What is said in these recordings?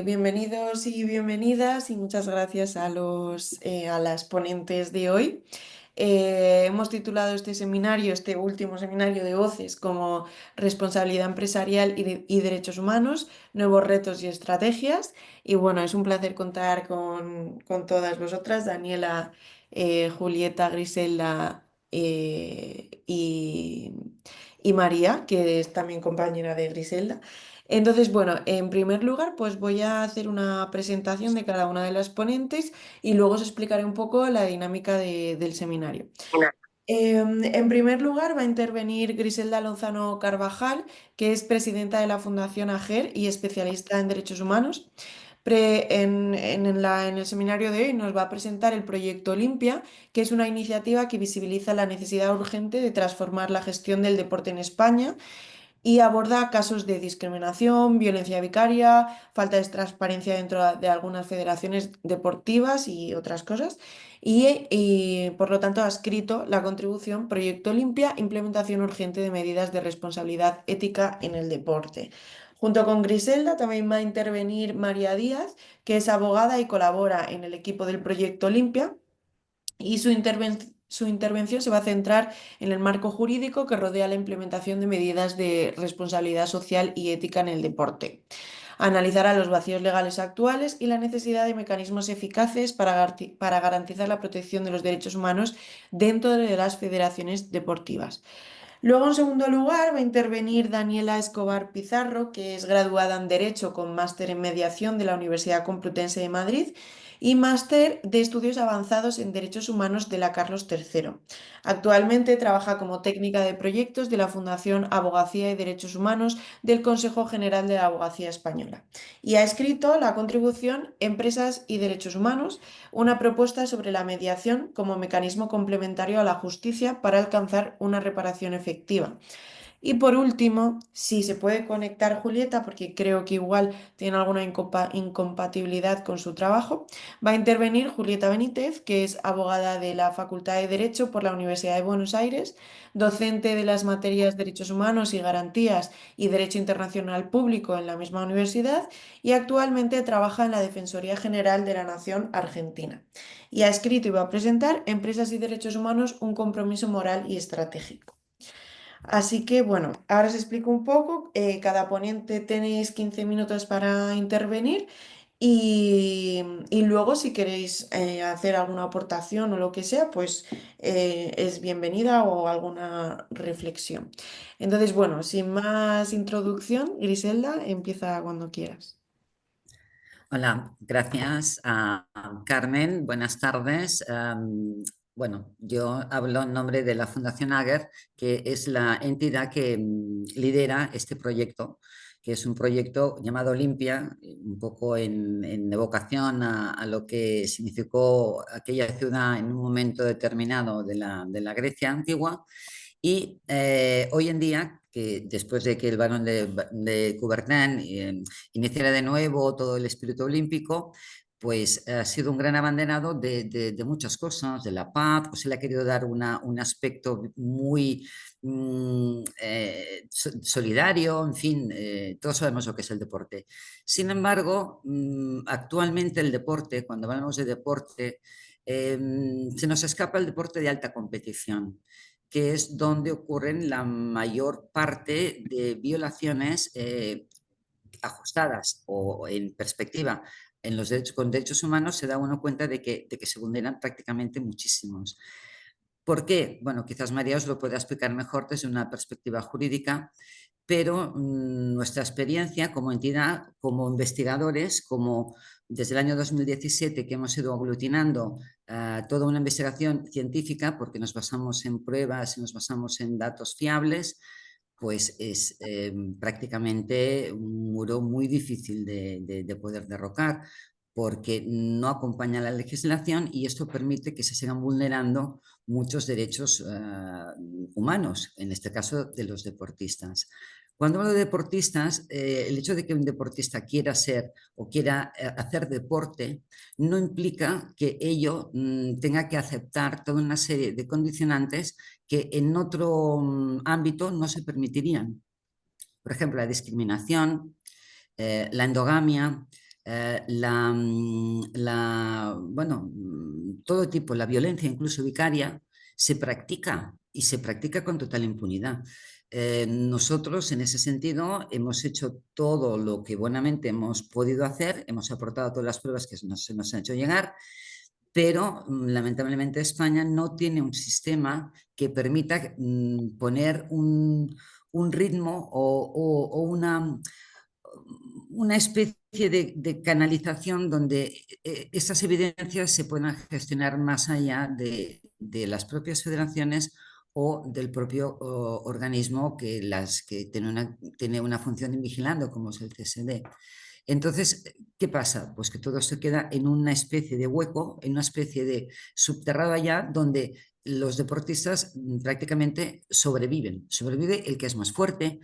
Bienvenidos y bienvenidas y muchas gracias a las ponentes de hoy. Hemos titulado este seminario, este último seminario de voces, como Responsabilidad empresarial y derechos humanos, nuevos retos y estrategias. Y bueno, es un placer contar con todas vosotras, Daniela, Julieta, Griselda y María, que es también compañera de Griselda. Entonces, bueno, en primer lugar, pues voy a hacer una presentación de cada una de las ponentes y luego os explicaré un poco la dinámica del seminario. En primer lugar, va a intervenir Griselda Lozano Carvajal, que es presidenta de la Fundación AGER y especialista en derechos humanos. En el seminario de hoy nos va a presentar el proyecto Olimpia, que es una iniciativa que visibiliza la necesidad urgente de transformar la gestión del deporte en España y aborda casos de discriminación, violencia vicaria, falta de transparencia dentro de algunas federaciones deportivas y otras cosas. Por lo tanto ha escrito la contribución Proyecto Limpia, implementación urgente de medidas de responsabilidad ética en el deporte. Junto con Griselda también va a intervenir María Díaz, que es abogada y colabora en el equipo del Proyecto Limpia y su intervención se va a centrar en el marco jurídico que rodea la implementación de medidas de responsabilidad social y ética en el deporte. Analizará los vacíos legales actuales y la necesidad de mecanismos eficaces para garantizar la protección de los derechos humanos dentro de las federaciones deportivas. Luego, en segundo lugar, va a intervenir Daniela Escobar Pizarro, que es graduada en Derecho con máster en Mediación de la Universidad Complutense de Madrid y máster de Estudios Avanzados en Derechos Humanos de la Carlos III. Actualmente trabaja como técnica de proyectos de la Fundación Abogacía y Derechos Humanos del Consejo General de la Abogacía Española y ha escrito la contribución Empresas y Derechos Humanos, una propuesta sobre la mediación como mecanismo complementario a la justicia para alcanzar una reparación efectiva. Y por último, si se puede conectar Julieta, porque creo que igual tiene alguna incompatibilidad con su trabajo, va a intervenir Julieta Benítez, que es abogada de la Facultad de Derecho por la Universidad de Buenos Aires, docente de las materias Derechos Humanos y Garantías y Derecho Internacional Público en la misma universidad y actualmente trabaja en la Defensoría General de la Nación Argentina. Y ha escrito y va a presentar Empresas y Derechos Humanos, un compromiso moral y estratégico. Así que bueno, ahora os explico un poco. Cada ponente tenéis 15 minutos para intervenir y luego si queréis hacer alguna aportación o lo que sea, pues es bienvenida o alguna reflexión. Entonces, bueno, sin más introducción, Griselda, empieza cuando quieras. Hola, gracias a Carmen. Buenas tardes. Bueno, yo hablo en nombre de la Fundación Ager, que es la entidad que lidera este proyecto, que es un proyecto llamado Olimpia, un poco en evocación a lo que significó aquella ciudad en un momento determinado de la Grecia antigua. Y hoy en día, que después de que el barón de Coubertin iniciara de nuevo todo el espíritu olímpico, pues ha sido un gran abanderado de muchas cosas, de la paz, pues se le ha querido dar un aspecto muy solidario, en fin, todos sabemos lo que es el deporte. Sin embargo, actualmente el deporte, cuando hablamos de deporte, se nos escapa el deporte de alta competición, que es donde ocurren la mayor parte de violaciones ajustadas o en perspectiva en los derechos, con derechos humanos, se da uno cuenta de que se vulneran prácticamente muchísimos. ¿Por qué? Bueno, quizás María os lo pueda explicar mejor desde una perspectiva jurídica, pero nuestra experiencia como entidad, como investigadores, como desde el año 2017 que hemos ido aglutinando toda una investigación científica, porque nos basamos en pruebas y nos basamos en datos fiables, pues es prácticamente un muro muy difícil de poder derrocar, porque no acompaña la legislación y esto permite que se sigan vulnerando muchos derechos humanos, en este caso de los deportistas. Cuando hablo de deportistas, el hecho de que un deportista quiera ser o quiera hacer deporte no implica que ello tenga que aceptar toda una serie de condicionantes que en otro ámbito no se permitirían. Por ejemplo, la discriminación, la endogamia, bueno, todo tipo, la violencia, incluso vicaria, se practica y se practica con total impunidad. Nosotros, en ese sentido, hemos hecho todo lo que buenamente hemos podido hacer, hemos aportado todas las pruebas que se nos han hecho llegar, pero lamentablemente España no tiene un sistema que permita poner un ritmo o una especie de canalización donde esas evidencias se puedan gestionar más allá de las propias federaciones o del propio organismo que tiene una función de vigilando, como es el CSD. Entonces, ¿qué pasa? Pues que todo esto queda en una especie de hueco, en una especie de subterrado allá, donde los deportistas prácticamente sobreviven. Sobrevive el que es más fuerte,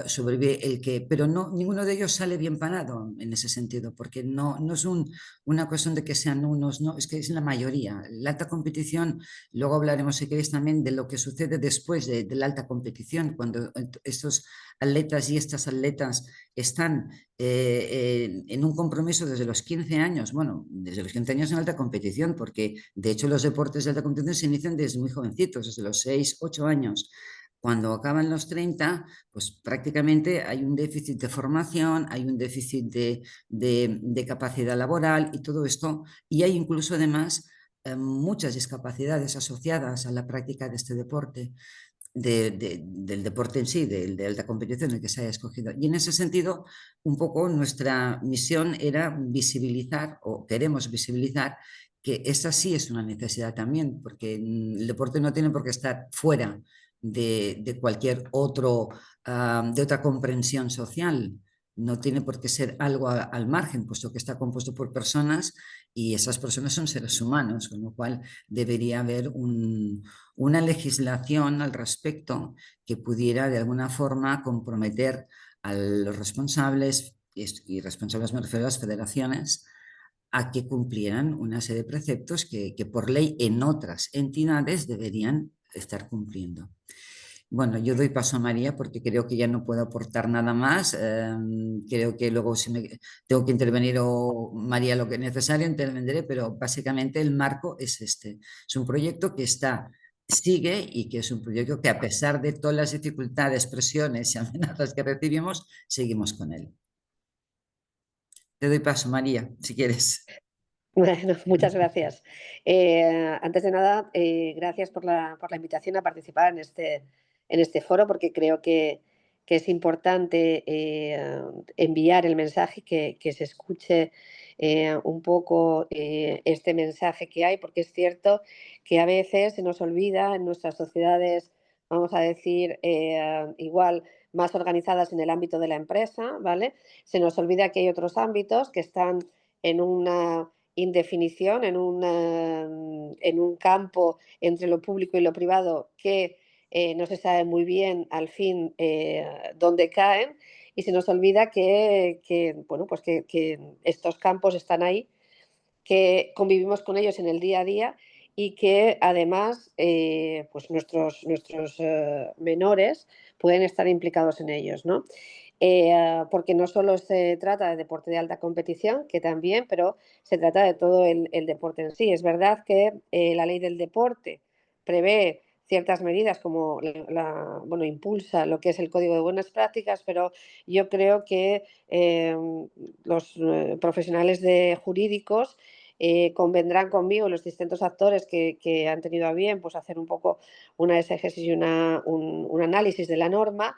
sobrevive el que, pero no, ninguno de ellos sale bien parado en ese sentido, porque no es una cuestión de que sean unos, no, es que es la mayoría. La alta competición, luego hablaremos si queréis también de lo que sucede después de la alta competición, cuando estos atletas y estas atletas están en un compromiso desde los 15 años, bueno, desde los 15 años en alta competición, porque de hecho los deportes de alta competición se inician desde muy jovencitos, desde los 6, 8 años. Cuando acaban los 30, pues prácticamente hay un déficit de formación, hay un déficit de capacidad laboral y todo esto, y hay incluso además muchas discapacidades asociadas a la práctica de este deporte del deporte en sí, de alta competición, el que se haya escogido. Y en ese sentido, un poco nuestra misión era visibilizar, o queremos visibilizar, que esa sí es una necesidad también, porque el deporte no tiene por qué estar fuera de cualquier otro, de otra comprensión social. No tiene por qué ser algo al margen, puesto que está compuesto por personas y esas personas son seres humanos, con lo cual debería haber una legislación al respecto que pudiera de alguna forma comprometer a los responsables, y responsables me refiero a las federaciones, a que cumplieran una serie de preceptos que por ley en otras entidades deberían estar cumpliendo. Bueno, yo doy paso a María porque creo que ya no puedo aportar nada más. Creo que luego si tengo que intervenir o María lo que es necesario, intervendré, pero básicamente el marco es este. Es un proyecto que sigue y que es un proyecto que a pesar de todas las dificultades, presiones y amenazas que recibimos, seguimos con él. Te doy paso, María, si quieres. Bueno, muchas gracias. Antes de nada, gracias por la invitación a participar en este foro, porque creo que es importante enviar el mensaje, que se escuche un poco este mensaje que hay, porque es cierto que a veces se nos olvida en nuestras sociedades, vamos a decir, igual más organizadas en el ámbito de la empresa, ¿vale? Se nos olvida que hay otros ámbitos que están en una indefinición, en un campo entre lo público y lo privado que no se sabe muy bien al fin dónde caen, y se nos olvida bueno, pues que estos campos están ahí, que convivimos con ellos en el día a día y que además pues nuestros menores pueden estar implicados en ellos, ¿no? Porque no solo se trata de deporte de alta competición, que también, pero se trata de todo el deporte en sí. Es verdad que la ley del deporte prevé ciertas medidas como bueno, impulsa lo que es el Código de Buenas Prácticas, pero yo creo que los profesionales jurídicos convendrán conmigo, los distintos actores que han tenido a bien pues, hacer un poco una exégesis y un análisis de la norma,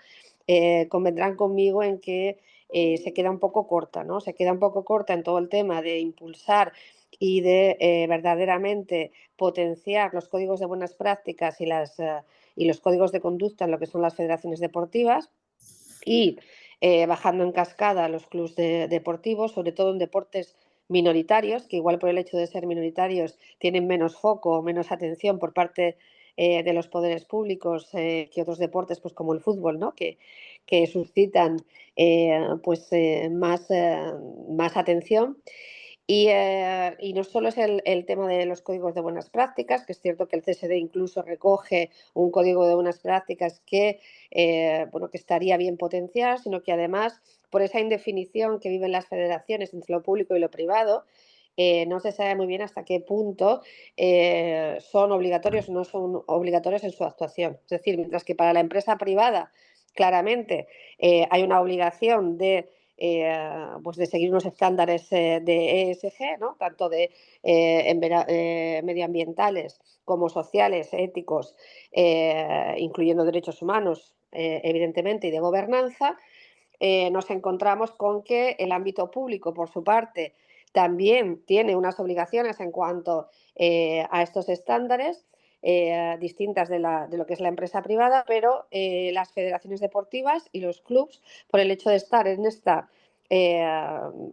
convendrán conmigo en que se queda un poco corta, ¿no? Se queda un poco corta en todo el tema de impulsar y de verdaderamente potenciar los códigos de buenas prácticas y los códigos de conducta en lo que son las federaciones deportivas, y bajando en cascada a los clubes deportivos, sobre todo en deportes minoritarios, que igual por el hecho de ser minoritarios tienen menos foco o menos atención por parte de los poderes públicos que otros deportes, pues como el fútbol, ¿no? Que suscitan pues más atención. Y no solo es el tema de los códigos de buenas prácticas, que es cierto que el CSD incluso recoge un código de buenas prácticas que, bueno, que estaría bien potenciar, sino que además, por esa indefinición que viven las federaciones entre lo público y lo privado, no se sabe muy bien hasta qué punto son obligatorios o no son obligatorios en su actuación. Es decir, mientras que para la empresa privada claramente hay una obligación pues de seguir unos estándares de ESG, ¿no? Tanto de medioambientales como sociales, éticos, incluyendo derechos humanos, evidentemente, y de gobernanza. Nos encontramos con que el ámbito público, por su parte, también tiene unas obligaciones en cuanto a estos estándares, distintas de lo que es la empresa privada, pero las federaciones deportivas y los clubs, por el hecho de estar en esta eh,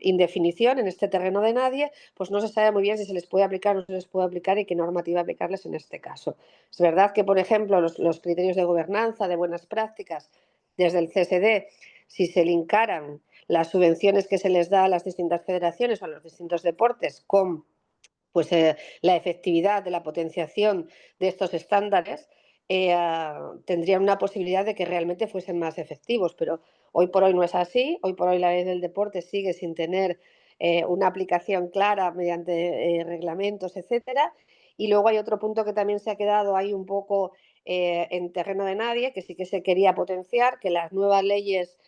indefinición, en este terreno de nadie, pues no se sabe muy bien si se les puede aplicar o no se les puede aplicar y qué normativa aplicarles en este caso. Es verdad que, por ejemplo, los criterios de gobernanza, de buenas prácticas, desde el CSD, si se linkaran las subvenciones que se les da a las distintas federaciones o a los distintos deportes con pues, la efectividad de la potenciación de estos estándares, tendrían una posibilidad de que realmente fuesen más efectivos. Pero hoy por hoy no es así. Hoy por hoy la ley del deporte sigue sin tener una aplicación clara mediante reglamentos, etcétera. Y luego hay otro punto que también se ha quedado ahí un poco en terreno de nadie, que sí que se quería potenciar, que las nuevas leyes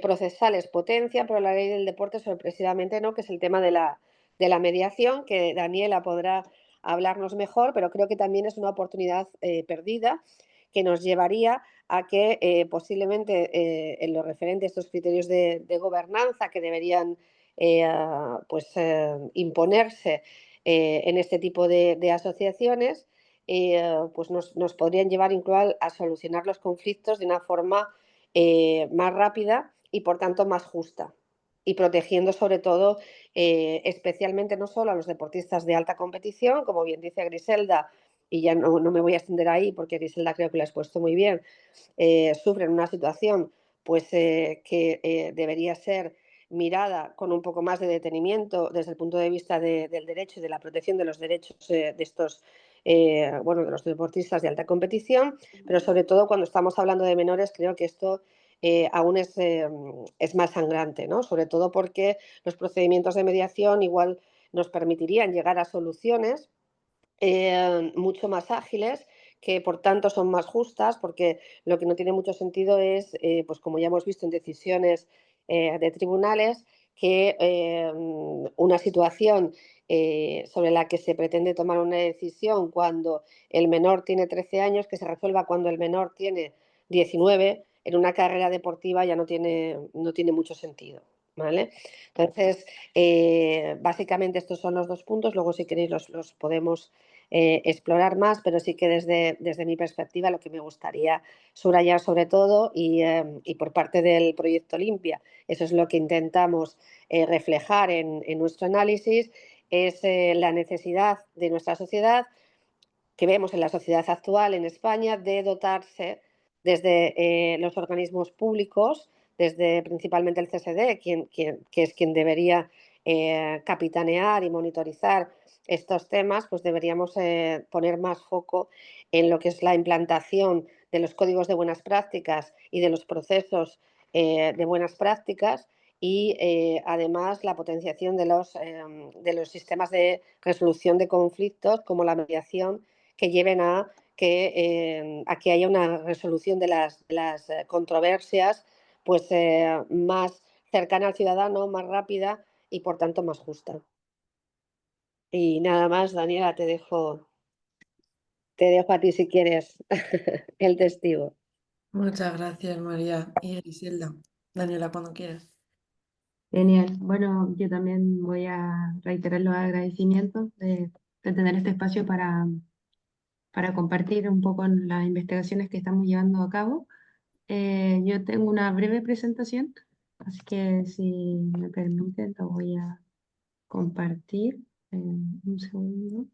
procesales potencian, pero la ley del deporte sorpresivamente no, que es el tema de la mediación, que Daniela podrá hablarnos mejor, pero creo que también es una oportunidad perdida que nos llevaría a que posiblemente en lo referente a estos criterios de gobernanza que deberían pues, imponerse en este tipo de asociaciones, pues nos podrían llevar incluso a solucionar los conflictos de una forma más rápida y por tanto más justa y protegiendo sobre todo especialmente no solo a los deportistas de alta competición, como bien dice Griselda, y ya no me voy a extender ahí porque Griselda creo que lo ha expuesto muy bien, sufren una situación pues que debería ser mirada con un poco más de detenimiento desde el punto de vista del derecho y de la protección de los derechos de estos bueno, de los deportistas de alta competición, pero sobre todo cuando estamos hablando de menores creo que esto aún es más sangrante, ¿no? Sobre todo porque los procedimientos de mediación igual nos permitirían llegar a soluciones mucho más ágiles, que por tanto son más justas, porque lo que no tiene mucho sentido es, pues como ya hemos visto en decisiones de tribunales, que una situación sobre la que se pretende tomar una decisión cuando el menor tiene 13 años, que se resuelva cuando el menor tiene 19, en una carrera deportiva ya no tiene mucho sentido. ¿Vale? Entonces, básicamente estos son los dos puntos, luego si queréis los podemos explorar más, pero sí que desde mi perspectiva lo que me gustaría subrayar sobre todo y por parte del proyecto Limpia, eso es lo que intentamos reflejar en nuestro análisis, es la necesidad de nuestra sociedad, que vemos en la sociedad actual en España, de dotarse desde los organismos públicos, desde principalmente el CSD, que es quien debería capitanear y monitorizar estos temas, pues deberíamos poner más foco en lo que es la implantación de los códigos de buenas prácticas y de los procesos de buenas prácticas y además la potenciación de los sistemas de resolución de conflictos como la mediación que lleven a que haya una resolución de las controversias pues más cercana al ciudadano, más rápida y por tanto más justa. Y nada más, Daniela, te dejo a ti si quieres el testigo. Muchas gracias, María y Griselda. Daniela, cuando quieras. Genial. Bueno, yo también voy a reiterar los agradecimientos de tener este espacio para compartir un poco las investigaciones que estamos llevando a cabo. Yo tengo una breve presentación, así que si me permiten lo voy a compartir. Un segundo.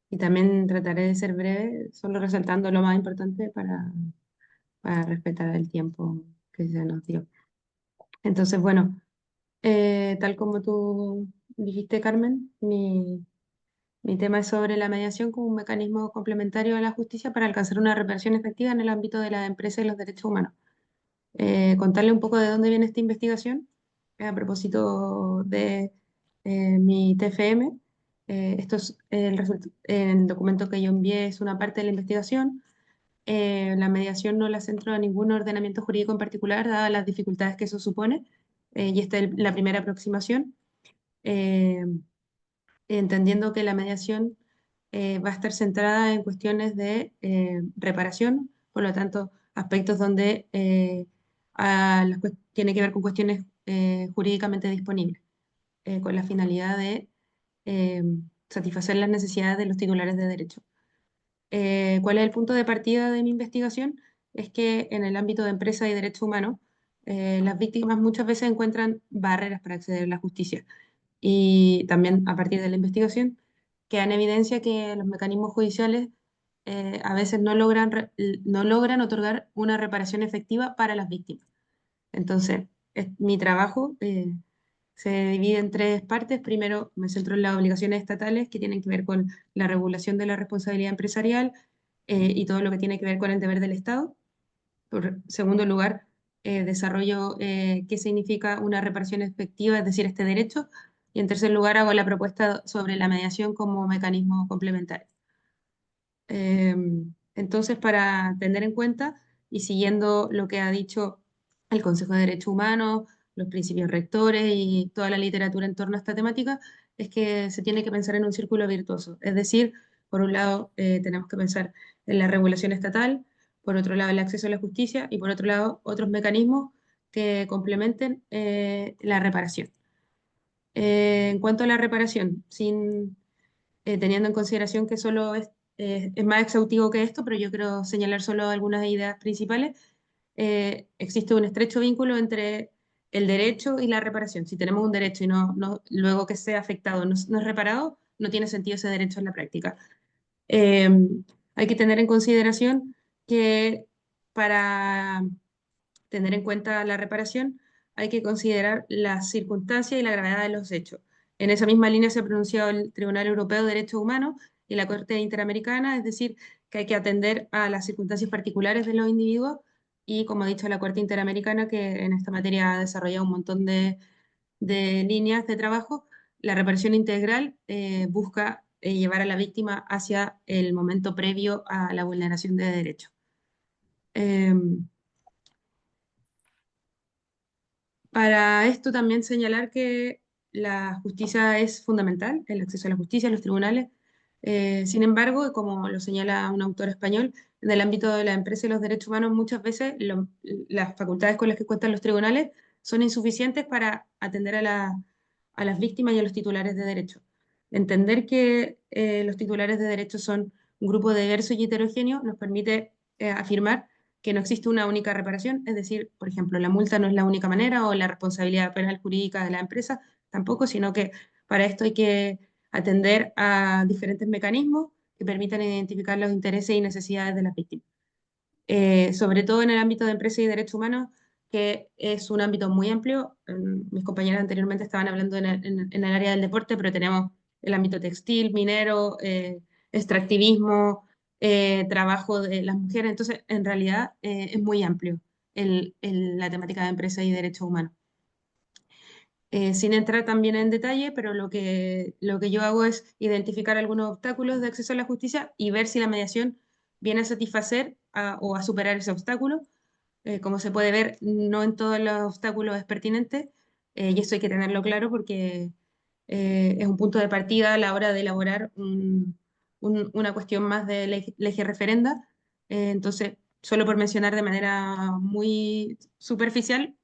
Y también trataré de ser breve, solo resaltando lo más importante para respetar el tiempo que se nos dio. Entonces, bueno. Tal como tú dijiste, Carmen, mi tema es sobre la mediación como un mecanismo complementario a la justicia para alcanzar una reparación efectiva en el ámbito de la empresa y los derechos humanos. Contarle un poco de dónde viene esta investigación a propósito de mi TFM. Esto es el documento que yo envié, es una parte de la investigación. La mediación no la centro a ningún ordenamiento jurídico en particular, dadas las dificultades que eso supone, y esta es la primera aproximación, eh, entendiendo que la mediación va a estar centrada en cuestiones de reparación, por lo tanto, aspectos donde tiene que ver con cuestiones jurídicamente disponibles, con la finalidad de eh, satisfacer las necesidades de los titulares de derecho. ¿Cuál es el punto de partida de mi investigación? Es que en el ámbito de empresa y derechos humanos, las víctimas muchas veces encuentran barreras para acceder a la justicia. Y también a partir de la investigación, queda en evidencia que los mecanismos judiciales a veces no logran otorgar una reparación efectiva para las víctimas. Entonces, mi trabajo se divide en tres partes. Primero, me centro en las obligaciones estatales que tienen que ver con la regulación de la responsabilidad empresarial y todo lo que tiene que ver con el deber del Estado. Por segundo lugar, desarrollo qué significa una reparación efectiva, es decir, este derecho. Y en tercer lugar, hago la propuesta sobre la mediación como mecanismo complementario. Eh, entonces, para tener en cuenta y siguiendo lo que ha dicho el Consejo de Derechos Humanos, los principios rectores y toda la literatura en torno a esta temática, es que se tiene que pensar en un círculo virtuoso. Es decir, por un lado, tenemos que pensar en la regulación estatal, por otro lado, el acceso a la justicia y por otro lado, otros mecanismos que complementen la reparación. En cuanto a la reparación, teniendo en consideración que solo es más exhaustivo que esto, pero yo quiero señalar solo algunas ideas principales. Existe un estrecho vínculo entre el derecho y la reparación. Si tenemos un derecho y luego que sea afectado no es reparado, no tiene sentido ese derecho en la práctica. Eh, Hay que tener en consideración que para tener en cuenta la reparación, hay que considerar las circunstancias y la gravedad de los hechos. En esa misma línea se ha pronunciado el Tribunal Europeo de Derechos Humanos y la Corte Interamericana, es decir, que hay que atender a las circunstancias particulares de los individuos y, como ha dicho la Corte Interamericana, que en esta materia ha desarrollado un montón de líneas de trabajo, la reparación integral busca llevar a la víctima hacia el momento previo a la vulneración de derechos. Para esto también señalar que la justicia es fundamental, el acceso a la justicia, a los tribunales. Sin embargo, como lo señala un autor español, en el ámbito de la empresa y los derechos humanos muchas veces las facultades con las que cuentan los tribunales son insuficientes para atender a las víctimas y a los titulares de derechos. Entender que los titulares de derechos son un grupo diverso y heterogéneo nos permite afirmar que no existe una única reparación, es decir, por ejemplo, la multa no es la única manera o la responsabilidad penal jurídica de la empresa tampoco, sino que para esto hay que atender a diferentes mecanismos que permitan identificar los intereses y necesidades de las víctimas. Sobre todo en el ámbito de empresa y derechos humanos, que es un ámbito muy amplio. Mis compañeras anteriormente estaban hablando en el área del deporte, pero tenemos el ámbito textil, minero, extractivismo, trabajo de las mujeres. Entonces, en realidad es muy amplio la temática de empresa y derechos humanos. Sin entrar también en detalle, pero lo que yo hago es identificar algunos obstáculos de acceso a la justicia y ver si la mediación viene a satisfacer o a superar ese obstáculo. Como se puede ver, no en todos los obstáculos es pertinente, y eso hay que tenerlo claro porque es un punto de partida a la hora de elaborar una cuestión más de ley referenda. Entonces, solo por mencionar de manera muy superficial,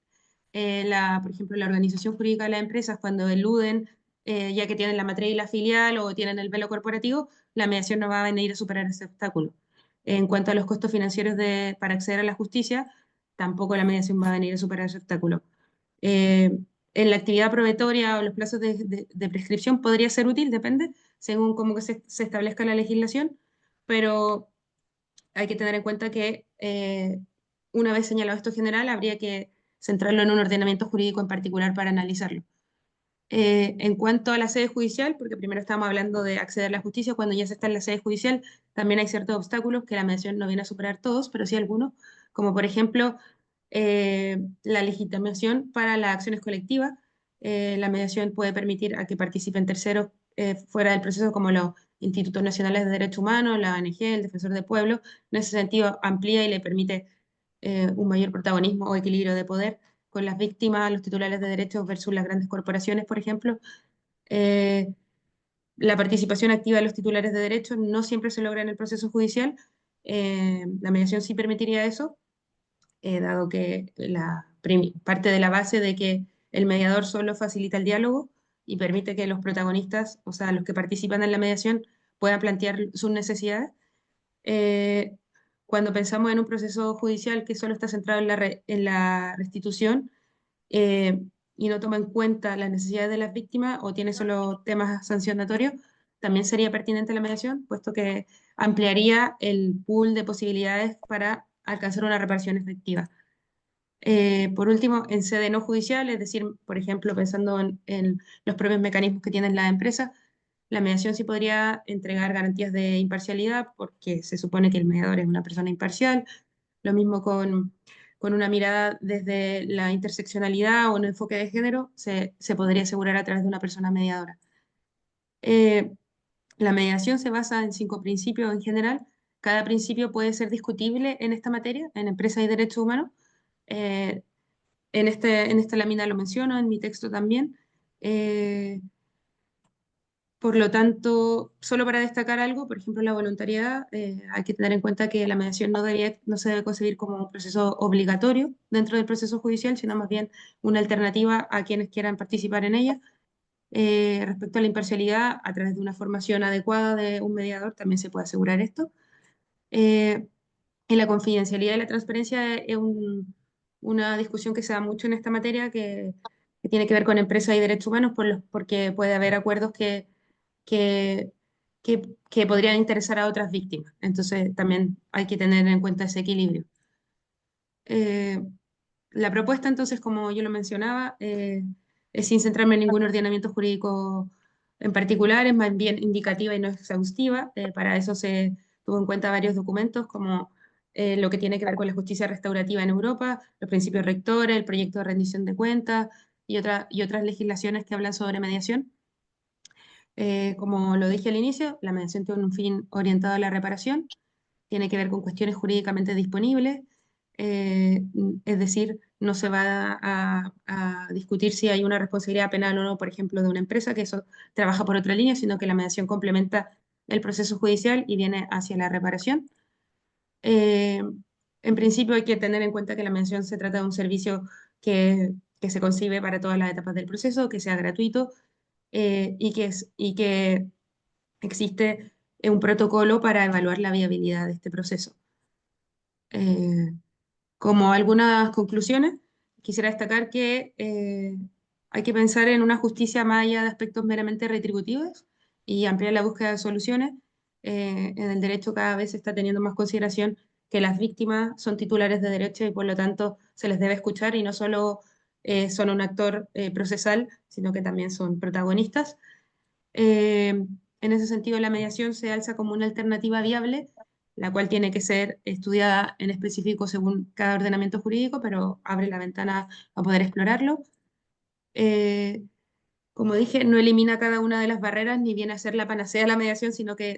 por ejemplo, la organización jurídica de las empresas, cuando eluden, ya que tienen la matriz y la filial o tienen el velo corporativo, la mediación no va a venir a superar ese obstáculo. En cuanto a los costos financieros para acceder a la justicia, tampoco la mediación va a venir a superar ese obstáculo. En la actividad probatoria o los plazos de prescripción podría ser útil, depende, según cómo que se establezca la legislación, pero hay que tener en cuenta que una vez señalado esto general, habría que centrarlo en un ordenamiento jurídico en particular para analizarlo. En cuanto a la sede judicial, porque primero estábamos hablando de acceder a la justicia, cuando ya se está en la sede judicial, también hay ciertos obstáculos que la mediación no viene a superar todos, pero sí algunos, como por ejemplo la legitimación para las acciones colectivas. La mediación puede permitir a que participen terceros fuera del proceso, como los Institutos Nacionales de Derechos Humanos, la ONG, el Defensor del Pueblo. En ese sentido, amplía y le permite un mayor protagonismo o equilibrio de poder con las víctimas, los titulares de derechos versus las grandes corporaciones, por ejemplo. Eh, la participación activa de los titulares de derechos no siempre se logra en el proceso judicial. La mediación sí permitiría eso, dado que parte de la base de que el mediador solo facilita el diálogo y permite que los protagonistas, o sea, los que participan en la mediación, puedan plantear sus necesidades. Eh, Cuando pensamos en un proceso judicial que solo está centrado en la restitución, eh, y no toma en cuenta las necesidades de las víctimas o tiene solo temas sancionatorios, también sería pertinente la mediación, puesto que ampliaría el pool de posibilidades para alcanzar una reparación efectiva. Por último, en sede no judicial, es decir, por ejemplo, pensando en los propios mecanismos que tienen las empresas, la mediación sí podría entregar garantías de imparcialidad, porque se supone que el mediador es una persona imparcial. Lo mismo con una mirada desde la interseccionalidad o un enfoque de género, se podría asegurar a través de una persona mediadora. Eh, la mediación se basa en 5 principios en general. Cada principio puede ser discutible en esta materia, en empresas y derechos humanos. Eh, en esta lámina lo menciono, en mi texto también. Eh, por lo tanto, solo para destacar algo, por ejemplo, la voluntariedad, hay que tener en cuenta que la mediación no se debe concebir como un proceso obligatorio dentro del proceso judicial, sino más bien una alternativa a quienes quieran participar en ella. Respecto a la imparcialidad, a través de una formación adecuada de un mediador, también se puede asegurar esto. Eh, y la confidencialidad y la transparencia es una discusión que se da mucho en esta materia que tiene que ver con empresas y derechos humanos porque puede haber acuerdos que, que podrían interesar a otras víctimas. Entonces también hay que tener en cuenta ese equilibrio. Eh, la propuesta, entonces, como yo lo mencionaba, es sin centrarme en ningún ordenamiento jurídico en particular, es más bien indicativa y no exhaustiva. Para eso se tuvo en cuenta varios documentos, como lo que tiene que ver con la justicia restaurativa en Europa, los principios rectores, el proyecto de rendición de cuentas y otras legislaciones que hablan sobre mediación. Como lo dije al inicio, la mediación tiene un fin orientado a la reparación, tiene que ver con cuestiones jurídicamente disponibles, eh, es decir, no se va a discutir si hay una responsabilidad penal o no, por ejemplo, de una empresa, que eso trabaja por otra línea, sino que la mediación complementa el proceso judicial y viene hacia la reparación. Eh, en principio hay que tener en cuenta que la mediación se trata de un servicio que se concibe para todas las etapas del proceso, que sea gratuito y que existe un protocolo para evaluar la viabilidad de este proceso. Eh, Como algunas conclusiones, quisiera destacar que hay que pensar en una justicia más allá de aspectos meramente retributivos y ampliar la búsqueda de soluciones. En el derecho cada vez se está teniendo más consideración que las víctimas son titulares de derecho y por lo tanto se les debe escuchar y no solo son un actor procesal, sino que también son protagonistas. En ese sentido, la mediación se alza como una alternativa viable, la cual tiene que ser estudiada en específico según cada ordenamiento jurídico, pero abre la ventana a poder explorarlo. Eh, Como dije, no elimina cada una de las barreras ni viene a ser la panacea de la mediación, sino que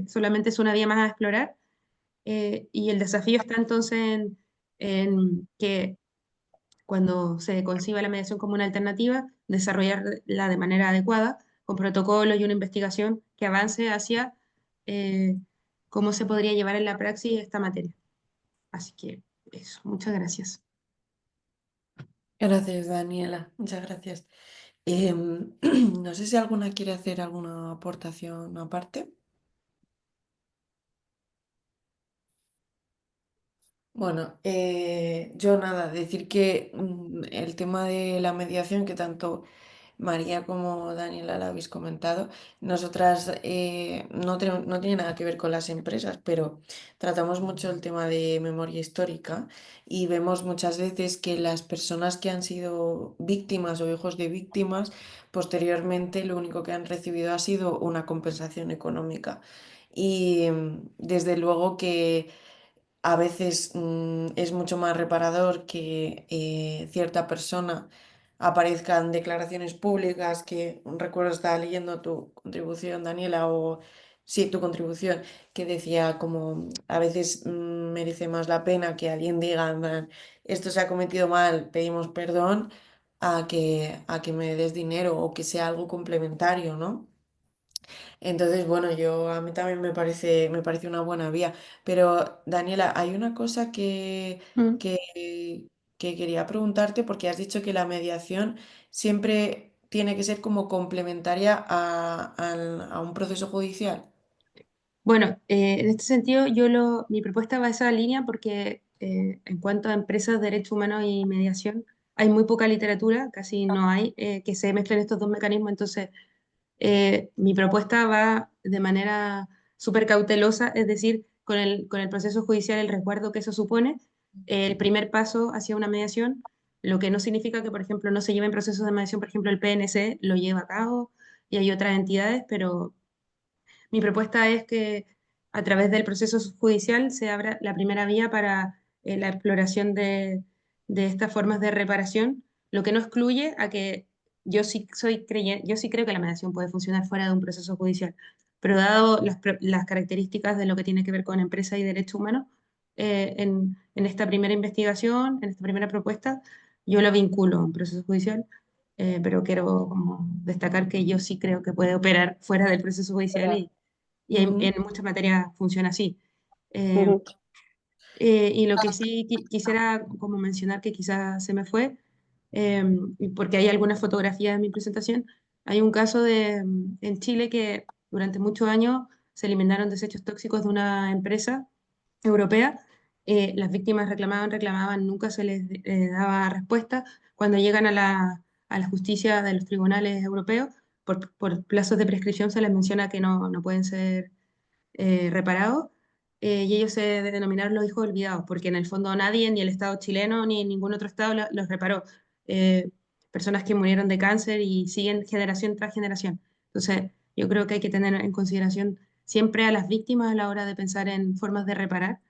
solamente es una vía más a explorar. Y el desafío está entonces en que cuando se conciba la mediación como una alternativa, desarrollarla de manera adecuada, con protocolos y una investigación que avance hacia eh, cómo se podría llevar en la praxis esta materia. Así que eso, muchas gracias. Gracias, Daniela. Muchas gracias. No sé si alguna quiere hacer alguna aportación aparte. Bueno, yo nada, decir que el tema de la mediación, que tanto María como Daniela la habéis comentado, nosotras no tiene nada que ver con las empresas, pero tratamos mucho el tema de memoria histórica y vemos muchas veces que las personas que han sido víctimas o hijos de víctimas, posteriormente lo único que han recibido ha sido una compensación económica. Y desde luego que a veces es mucho más reparador que cierta persona aparezca en declaraciones públicas, que recuerdo estaba leyendo tu contribución, Daniela, o sí, tu contribución, que decía como a veces merece más la pena que alguien diga, en plan, esto se ha cometido mal, pedimos perdón, a que me des dinero o que sea algo complementario, ¿no? Entonces, bueno, a mí también me parece una buena vía. Pero, Daniela, hay una cosa Mm. que quería preguntarte, porque has dicho que la mediación siempre tiene que ser como complementaria a un proceso judicial. Bueno, en este sentido, mi propuesta va a esa línea porque en cuanto a empresas, derechos humanos y mediación, hay muy poca literatura, casi no hay, que se mezclen estos dos mecanismos. Entonces, mi propuesta va de manera súper cautelosa, es decir, con el proceso judicial, el resguardo que eso supone, el primer paso hacia una mediación, lo que no significa que, por ejemplo, no se lleven procesos de mediación, por ejemplo, el PNC lo lleva a cabo y hay otras entidades, pero mi propuesta es que a través del proceso judicial se abra la primera vía para la exploración de estas formas de reparación, lo que no excluye a que yo sí creo que la mediación puede funcionar fuera de un proceso judicial, pero dado las características de lo que tiene que ver con empresa y derechos humanos, en esta primera investigación, en esta primera propuesta, yo lo vinculo a un proceso judicial, pero quiero como destacar que yo sí creo que puede operar fuera del proceso judicial y Ujú, en muchas materias funciona así. Eh, Ujú. y lo que sí quisiera como mencionar que quizás se me fue, y porque hay algunas fotografías en mi presentación, hay un caso en Chile que durante muchos años se eliminaron desechos tóxicos de una empresa europea. Las víctimas reclamaban, nunca se les daba respuesta. Cuando llegan a la justicia de los tribunales europeos, por plazos de prescripción se les menciona que no pueden ser reparados, y ellos se denominaron los hijos olvidados, porque en el fondo nadie, ni el Estado chileno, ni ningún otro Estado los reparó. Eh, Personas que murieron de cáncer y siguen generación tras generación. Entonces, yo creo que hay que tener en consideración siempre a las víctimas a la hora de pensar en formas de reparar,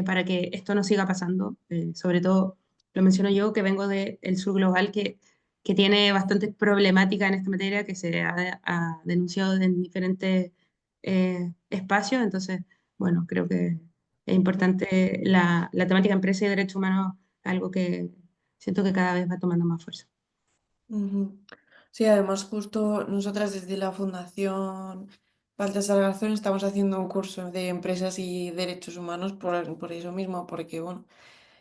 para que esto no siga pasando. Sobre todo, lo menciono yo, que vengo del sur global, que tiene bastante problemática en esta materia, que se ha denunciado en diferentes espacios. Entonces, bueno, creo que es importante la temática empresa y derechos humanos, algo que siento que cada vez va tomando más fuerza. ujú. Sí, además justo nosotras desde la Fundación Baltasar Garzón estamos haciendo un curso de empresas y derechos humanos por eso mismo, porque bueno,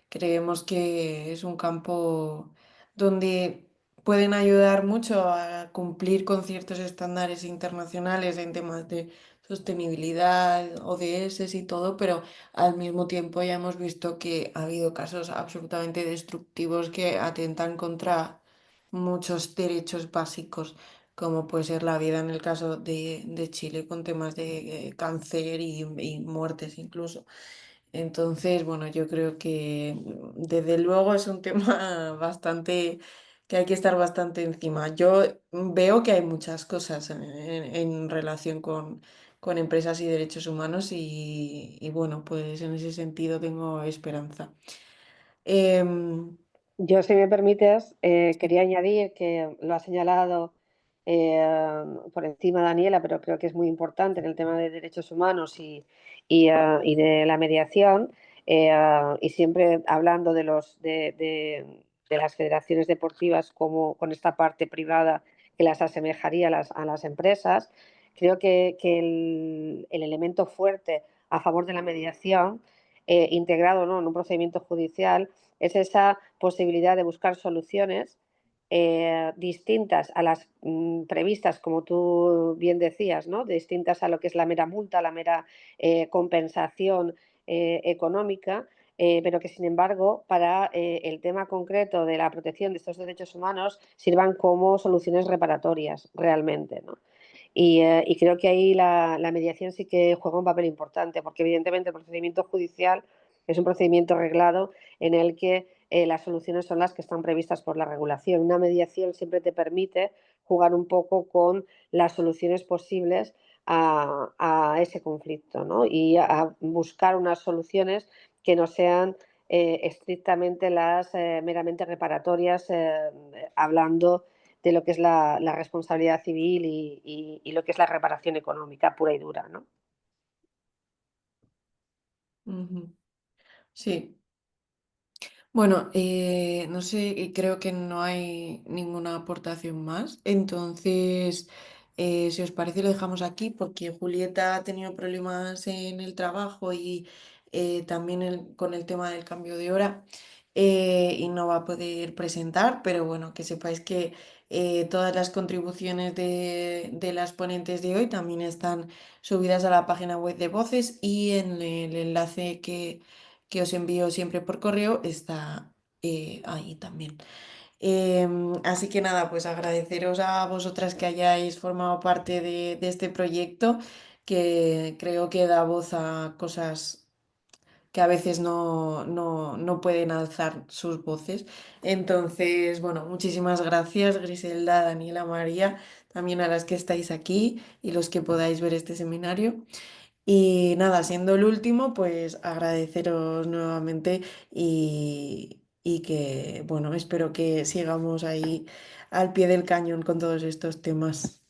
creemos que es un campo donde pueden ayudar mucho a cumplir con ciertos estándares internacionales en temas de sostenibilidad, ODS y todo, pero al mismo tiempo ya hemos visto que ha habido casos absolutamente destructivos que atentan contra muchos derechos básicos, como puede ser la vida en el caso de Chile con temas de cáncer y muertes incluso. Entonces, bueno, yo creo que desde luego es un tema bastante que hay que estar bastante encima. Yo veo que hay muchas cosas en relación con empresas y derechos humanos y bueno, pues en ese sentido tengo esperanza. Em, Yo, si me permites, quería añadir que lo ha señalado por encima Daniela, pero creo que es muy importante en el tema de derechos humanos y de la mediación, y siempre hablando de las federaciones deportivas como con esta parte privada que las asemejaría a las empresas. Creo que el elemento fuerte a favor de la mediación, integrado, ¿no?, en un procedimiento judicial, es esa posibilidad de buscar soluciones distintas a las previstas, como tú bien decías, ¿no?, distintas a lo que es la mera multa, la mera compensación económica, pero que sin embargo para el tema concreto de la protección de estos derechos humanos sirvan como soluciones reparatorias realmente, ¿no? Y creo que ahí la mediación sí que juega un papel importante, porque evidentemente el procedimiento judicial es un procedimiento reglado en el que las soluciones son las que están previstas por la regulación. Una mediación siempre te permite jugar un poco con las soluciones posibles a ese conflicto, ¿no? Y a buscar unas soluciones que no sean estrictamente las meramente reparatorias, hablando de lo que es la responsabilidad civil y lo que es la reparación económica pura y dura, ¿no? Ujú. Sí. Bueno, no sé, y creo que no hay ninguna aportación más. Entonces, si os parece, lo dejamos aquí porque Julieta ha tenido problemas en el trabajo y también con el tema del cambio de hora y no va a poder presentar, pero bueno, que sepáis que todas las contribuciones de las ponentes de hoy también están subidas a la página web de Voces y en el enlace que os envío siempre por correo, está ahí también. Así que nada, pues agradeceros a vosotras que hayáis formado parte de este proyecto, que creo que da voz a cosas que a veces no pueden alzar sus voces. Entonces, bueno, muchísimas gracias, Griselda, Daniela, María, también a las que estáis aquí y los que podáis ver este seminario. Y nada, siendo el último, pues agradeceros nuevamente y que, bueno, espero que sigamos ahí al pie del cañón con todos estos temas.